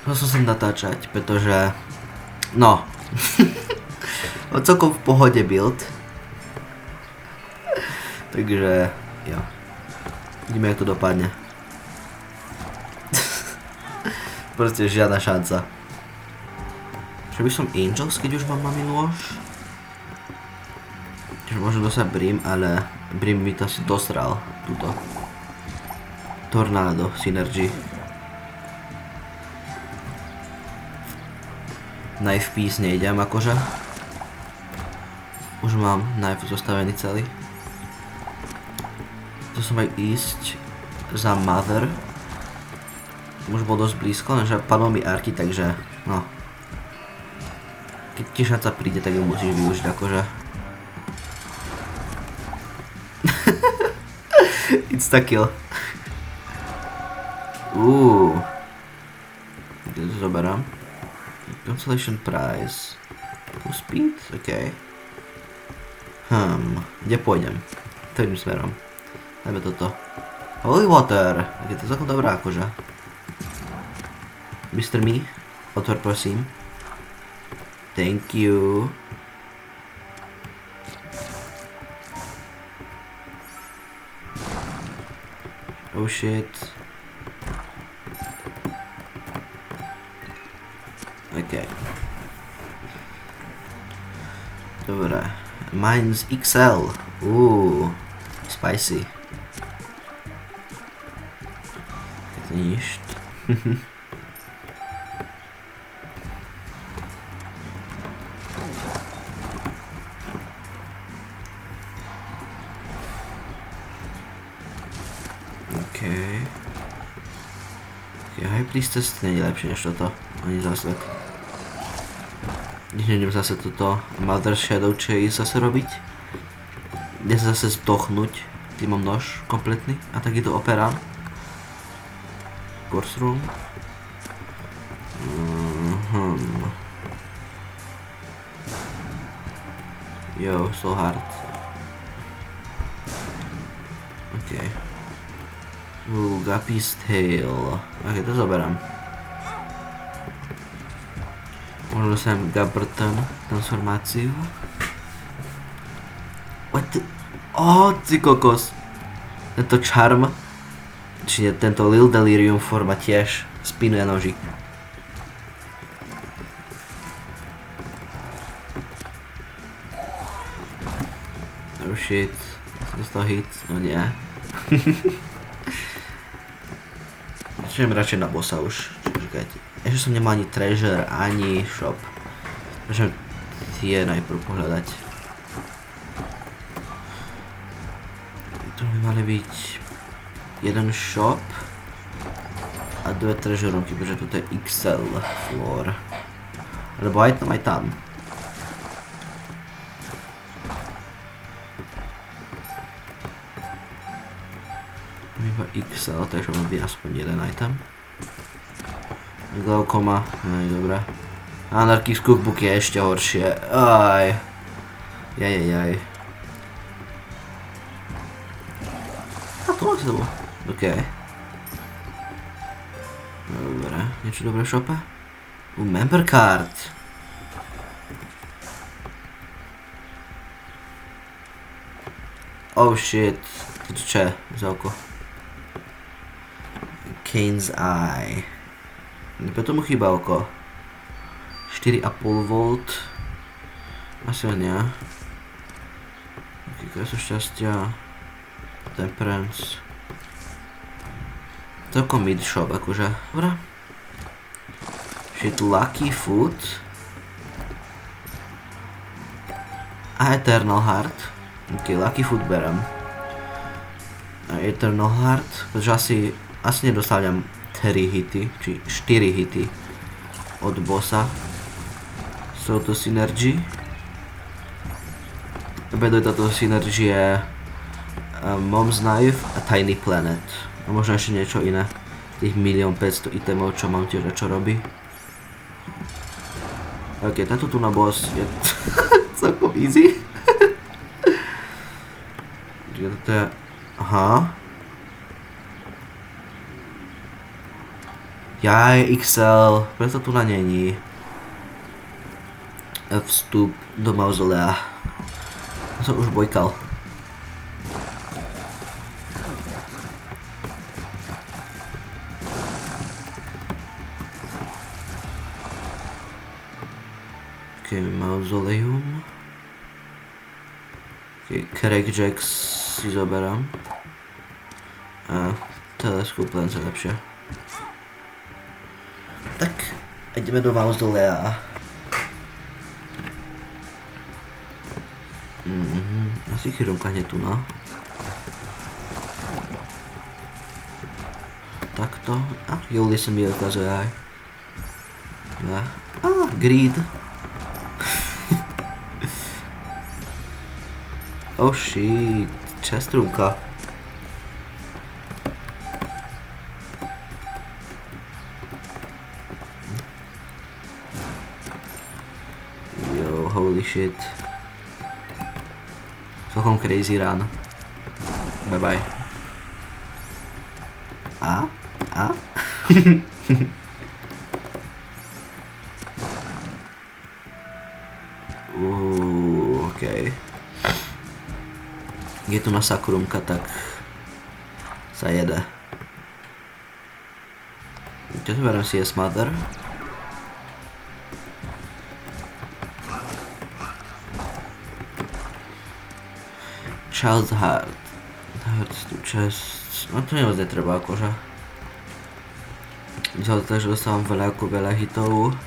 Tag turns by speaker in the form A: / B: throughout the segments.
A: Musel som natáčať, pretože... No. Mám celkom v pohode build. Takže... Jo. Vidíme, jak to dopadne. Proste žiadna šanca. Čo by som Angels, keď už mám mami nôž? Čiže môžem dosať Brim, ale Brim mi to asi dosral. Tuto. Tornado, Synergy. Knife piece nejdem akože. Už mám knife zostavený celý. To som aj ísť za Mother. Už bol dosť blízko, lenže padol mi Arky, takže no. Keď ti šanca príde, tak ju musíš využiť akože. Insta kill. Kde to zoberám? Consolation prize. Full speed? OK. Kde pôjdem? Ktorým smerom? Dajme toto. Holy water! Tak je to celkom dobrá akože. Mr. Me, otvor prosím. Thank you. Oh shit. OK. Dobre. Mines XL. Spicy. Je to ništ. High Priestess nie je lepšie než toto, ani za svet. Nejdem zase toto Mother Shadow Chase zase robiť. Idem sa zase zdochnúť, tým mám nož kompletný a takýto operán. Course Room. Yo, so hard. OK. Guppy's Tail. Ok, to zoberám. Možno sem Gabberton transformáciu. What the... ty kokos. Tento Charm, čiže tento Lil Delirium forma tiež spinuje nožík. Oh shit. Som dostal hit, no nie. Začnem radšej na bossa už. Čakajte. Ešte som nemal ani treasure, ani shop. Začnem tie najprv pohľadať. Tu by mali byť jeden shop a dve treasure roomky, pretože toto je XL floor. Alebo aj tam, aj tam. Iba XL, takže mám byť aspoň jeden item. Glaukoma, aj dobré. Anarchy's Cookbook je ešte horšie, aj. Jajajaj. A to má sebou, OK. Dobre, niečo dobré v shope? Member card. Oh shit, toto čo je za oko? Kane's Eye. Preto mu chýba oko. 4,5 V. Asi nie. Kresu šťastia. Temperance. Celkom mid shop akože. Dobre. Shit, Lucky Food. A Eternal Heart. Ok, Lucky Food berem. A Eternal Heart, pretože asi nedostavňam 3 hity, či 4 hity od bossa. Sú to Synergy. Vedoj táto Synergy je Mom's Knife a Tiny Planet. A možno ešte niečo iné. Tých 1 500 000 itemov, čo mám tiež čo robí. Ok, tento tu na boss je celkom easy. Toto je... Aha. Jaj, XL, preto tu na není vstup do mauzolea. Som už bojkal. Ok, mauzoleum. Ok, crackjacks si zoberám. A teleskop len sa lepšie. Tak, ideme do mauzolea. Asi chvíľka hneď tu, no. Takto. A Juli sa mi ukazuje aj. Greed. Oh shit, častrúmka. Yo, holy shit. Celkom crazy run. Bye bye. A? Okej. Je tu masakrumka, tak sa jede. Čo tu beriem si je Smother? Child's Heart. Hearts to chest. No to naozaj treba akože. Vzal to, že dostávam veľa hitov.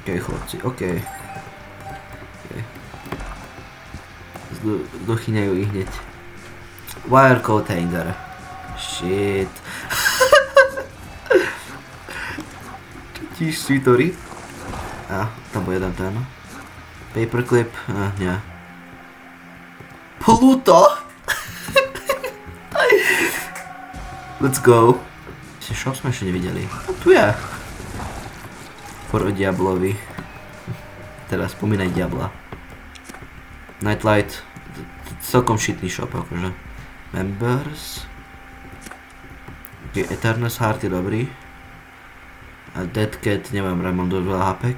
A: Okej, chlapci, okej. Dochyňajú ich hneď. Wire coat hanger. Shit. Tiež svítory. Tam bol jeden ten. Paperclip, nie. Pluto! Let's go. Shop sme ešte nevideli. Tu je. For o Diablovi. Teraz spomínaj Diabla. Nightlight. Celkom shitný shop akože. Members. Ok, Eternus Heart je dobrý. A Dead Cat nemám, mám dosť veľa hapek.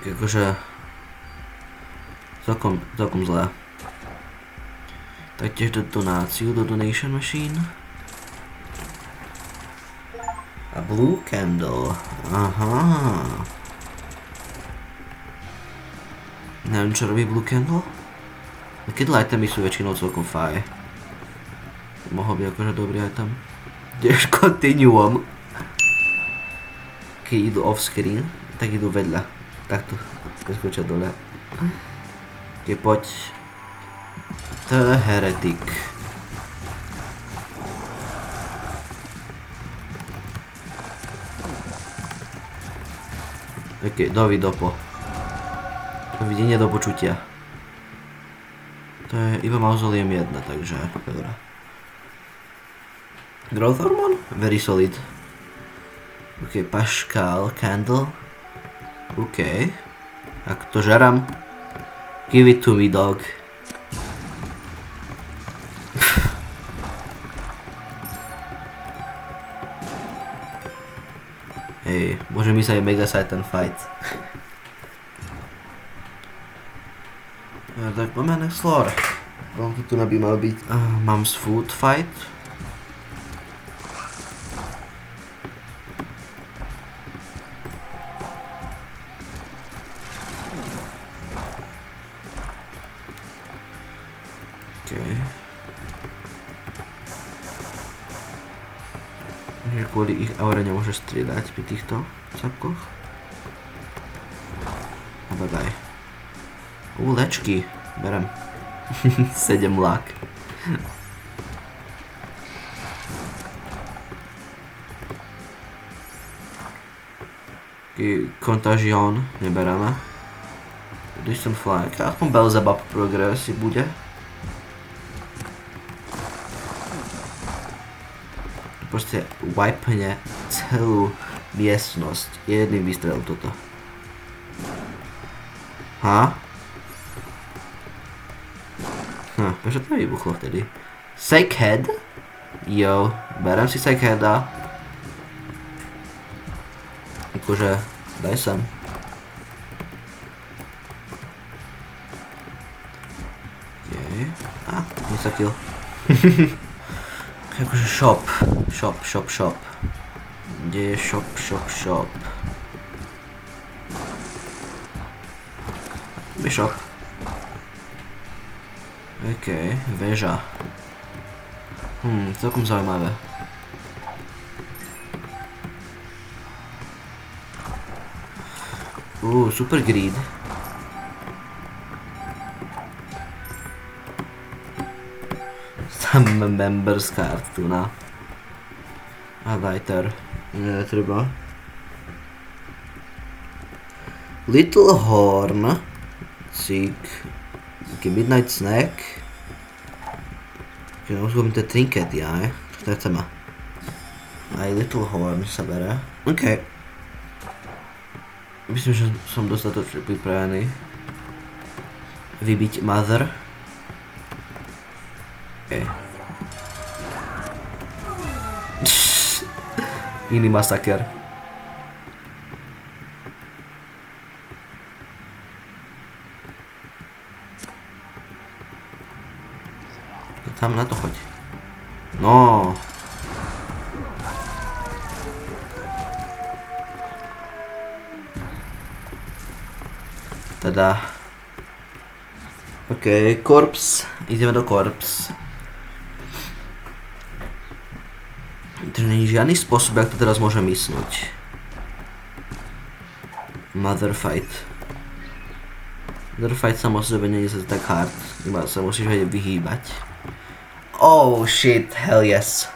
A: Akože celkom zlé. Taktiež do donáciu, do donation machine. A blue candle. Aha. Neviem, čo robí blue candle. Kid itemy sú väčšinou celkom faj. Mohol byť akože dobrý item. Tiež continuum. Keď idú off screen, tak idú vedľa. Takto, preskočia dole. Keď poď. The Heretic. Ok, dovidopo. Dovidenia do počutia. To je iba mauzoleum 1, takže dobré. Growth hormone? Very solid. Ok, Pascal candle. Ok. Ak to žerám. Give it to me, dog. Hej, môže mi sa aj Mega Satan fight. Tak poďme next floor. Koľko tu by mal byť? Mom's food fight. Že kvôli ich aure nemôže striedať pri týchto capkoch. A bye bye. Lečky, berem. 7 lák. Contagion nebereme. Distant Flag, aspoň Belzebub progress si bude. Proste wipne celú miestnosť jedným výstrelom toto. Prečo to nevybuchlo vtedy? Sackhead? Jo, berem si Sackheada. Akože, daj sem. Okej. Nie sa kill. Akože shop. Shop. Kde je shop? Bishop. Okej, väža. Celkom zaujímavé. Super greed. Tam members card tu na. A lighter. Netreba. Little horn. Cík. Midnight snack. Už tie trinkety, aj? Čo to chceme? Aj little horn sa bere. OK. Myslím, že som dostatočne pripravený vybiť mother. OK. Iný masaker. Tam na to choď. No. Teda. OK, korps. Ideme do korps. To nie je žiadny spôsob, jak to teraz môžem mysnúť. Mother fight. Mother fight samo o sebe nie je tak hard. Iba sa musíš vedieť vyhýbať. Oh shit, hell yes.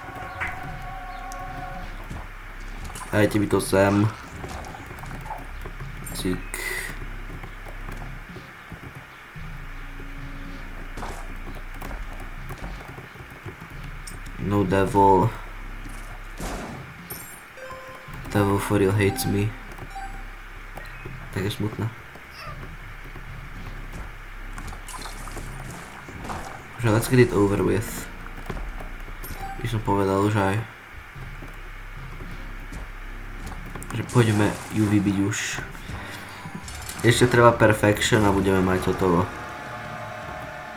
A: Dajte mi to sem. Cík. No devil. Devil for real hates me. Tak je smutné. Let's get it over with. By som povedal už aj. Že poďme ju vybiť už. Ešte treba perfection a budeme mať hotovo.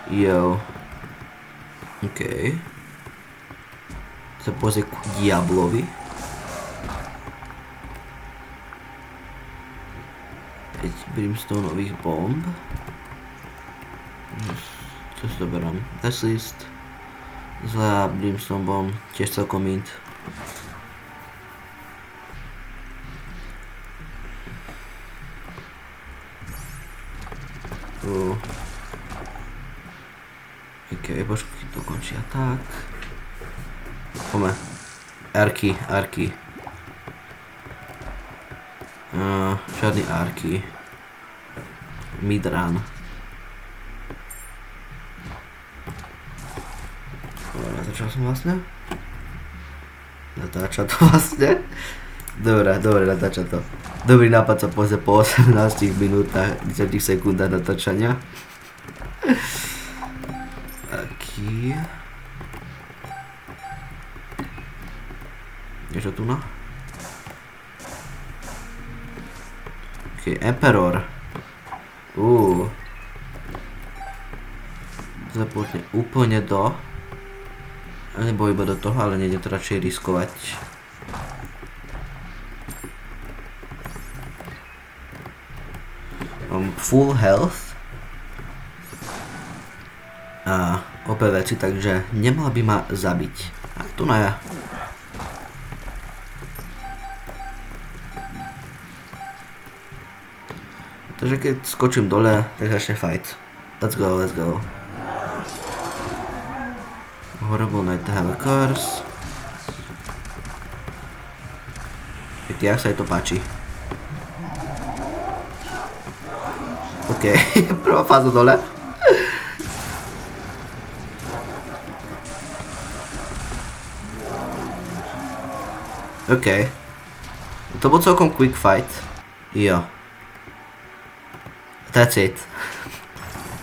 A: Jo. OK. Sa pozrie ku diablovi. 5 brimstoneových bomb. Čo si doberám? Test list. Zlá brimstone bomb. Tiež celkom int. OK, počkaj, to končí a tak. Poďme. Arky. Žiadny arky. Midrun. Natáčal som vlastne? Natáča to vlastne? Dobre, natáča to. Dobrý nápad sa pozrie po 18 minútach, 10 sekundách natáčania. Taký. Je to tu na? OK, Emperor. Zapôjde úplne do. Nebo iba do toho, ale nejde to radšej riskovať. Mám full health. A opäť veci, takže nemala by ma zabiť. A tu na ja. Takže keď skočím dole, tak začne fight. Let's go. Horrible night to have a curse. Jak sa jej to páči. OK, prvá fáza dole. OK. To bol celkom quick fight. Jo. That's it.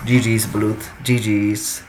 A: GG's blood. GG's.